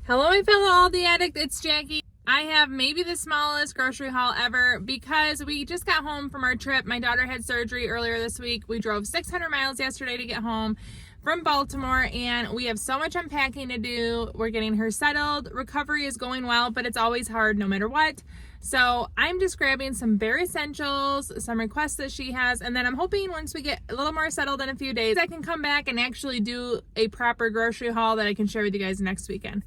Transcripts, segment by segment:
Hello, my fellow ALDI addict, it's Jackie. I have maybe the smallest grocery haul ever because we just got home from our trip. My daughter had surgery earlier this week. We drove 600 miles yesterday to get home from Baltimore, and we have so much unpacking to do. We're getting her settled. Recovery is going well, but it's always hard no matter what. So I'm just grabbing some bare essentials, some requests that she has, and then I'm hoping once we get a little more settled in a few days, I can come back and actually do a proper grocery haul that I can share with you guys next weekend.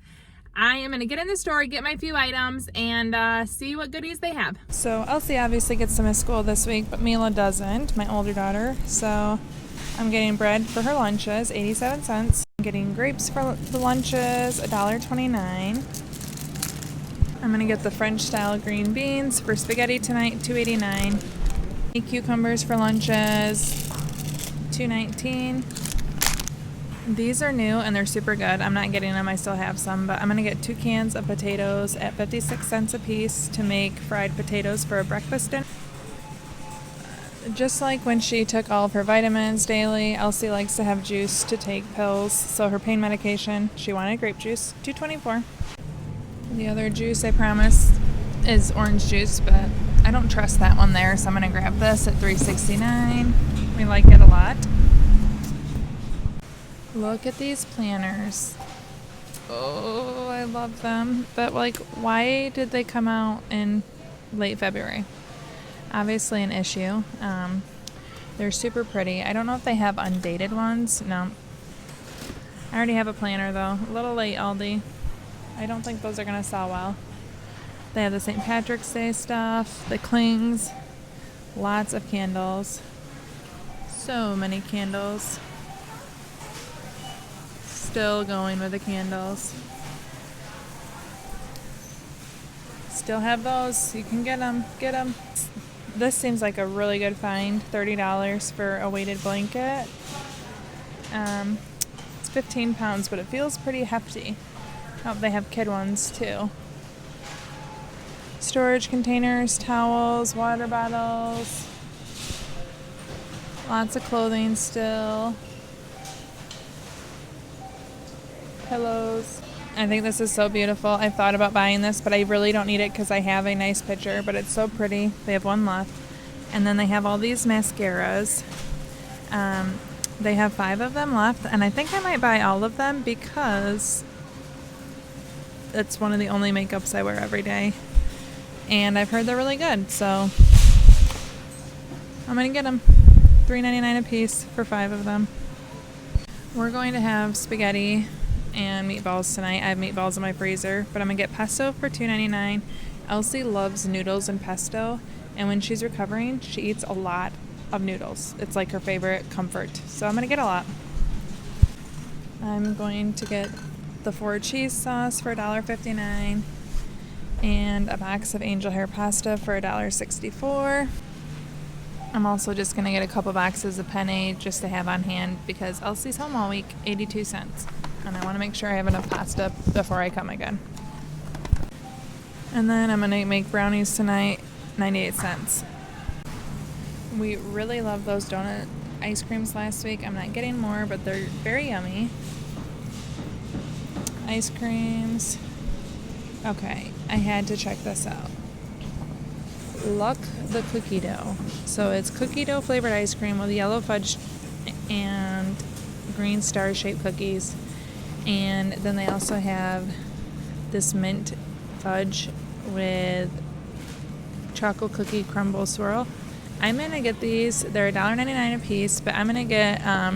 I am going to get in the store, get my few items, and see what goodies they have. So Elsie obviously gets some at school this week, but Mila doesn't, my older daughter. So I'm getting bread for her lunches, 87 cents. I'm getting grapes for the lunches, $1.29. I'm going to get the French style green beans for spaghetti tonight, $2.89. Cucumbers for lunches, $2.19. These are new and they're super good. I'm not getting them, I still have some, but I'm gonna get 2 cans of potatoes at 56 cents a piece to make fried potatoes for a breakfast dinner. Just like when she took all of her vitamins daily, Elsie likes to have juice to take pills. So her pain medication, she wanted grape juice, $2.24. The other juice I promised is orange juice, but I don't trust that one there, so I'm gonna grab this at $3.69. We like it a lot. Look at these planners. Oh, I love them. But why did they come out in late February? Obviously an issue. They're super pretty. I don't know if they have undated ones. No. I already have a planner though. A little late, Aldi. I don't think those are going to sell well. They have the St. Patrick's Day stuff, the clings, lots of candles. So many candles. Still going with the candles. Still have those. You can get them. Get them. This seems like a really good find. $30 for a weighted blanket. It's 15 pounds, but it feels pretty hefty. Oh, they have kid ones too. Storage containers, towels, water bottles. Lots of clothing still. Pillows. I think this is so beautiful. I thought about buying this, but I really don't need it because I have a nice picture, but it's so pretty. They have one left. And then they have all these mascaras. They have 5 of them left, and I think I might buy all of them because it's one of the only makeups I wear every day. And I've heard they're really good, so I'm going to get them. $3.99 a piece for 5 of them. We're going to have spaghetti and meatballs tonight. I have meatballs in my freezer, but I'm gonna get pesto for $2.99. Elsie loves noodles and pesto, and when she's recovering, she eats a lot of noodles. It's like her favorite comfort, so I'm gonna get a lot. I'm going to get the 4 cheese sauce for $1.59 and a box of angel hair pasta for $1.64. I'm also just gonna get a couple boxes of penne just to have on hand because Elsie's home all week, 82 cents. And I want to make sure I have enough pasta before I come again. And then I'm going to make brownies tonight, 98 cents. We really loved those donut ice creams last week. I'm not getting more, but they're very yummy. Ice creams. Okay, I had to check this out. Luck the cookie dough. So it's cookie dough flavored ice cream with yellow fudge and green star shaped cookies. And then they also have this mint fudge with chocolate cookie crumble swirl. I'm going to get these. They're $1.99 a piece, but I'm going to get, I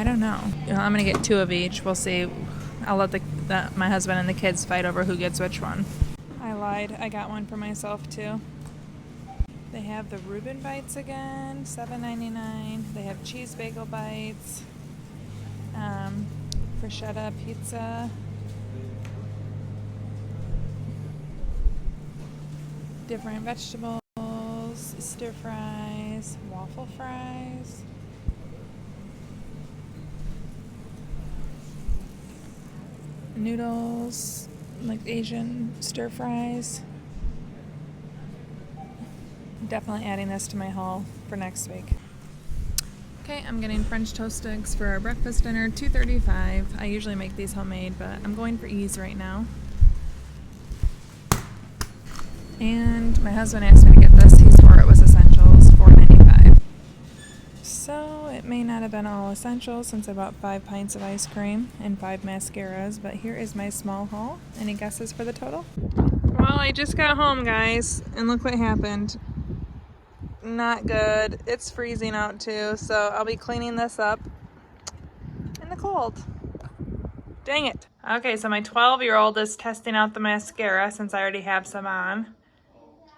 don't know. I'm going to get 2 of each. We'll see. I'll let my husband and the kids fight over who gets which one. I lied. I got one for myself, too. They have the Reuben Bites again, $7.99. They have cheese bagel bites. Bruschetta pizza, different vegetables, stir fries, waffle fries, noodles, like Asian stir fries. Definitely adding this to my haul for next week. Okay, I'm getting French toast sticks for our breakfast dinner, $2.35. I usually make these homemade, but I'm going for ease right now. And my husband asked me to get this. He swore it was essentials, $4.95. So it may not have been all essentials since I bought 5 pints of ice cream and 5 mascaras, but here is my small haul. Any guesses for the total? Well, I just got home, guys, and look what happened. Not good. It's freezing out too, so I'll be cleaning this up in the cold. Dang it. Okay, so my 12-year-old is testing out the mascara since I already have some on.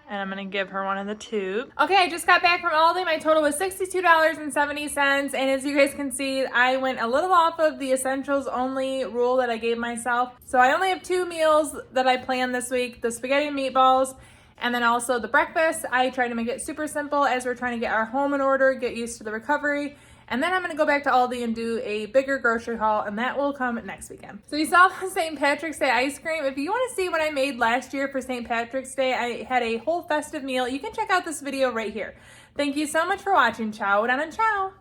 And I'm gonna give her one in the tube. Okay, I just got back from ALDI. My total was $62.70. And as you guys can see, I went a little off of the essentials only rule that I gave myself. So I only have 2 meals that I planned this week, the spaghetti and meatballs, and then also the breakfast. I try to make it super simple as we're trying to get our home in order, get used to the recovery. And then I'm gonna go back to ALDI and do a bigger grocery haul, and that will come next weekend. So you saw the St. Patrick's Day ice cream. If you wanna see what I made last year for St. Patrick's Day, I had a whole festive meal. You can check out this video right here. Thank you so much for watching. Ciao and ciao.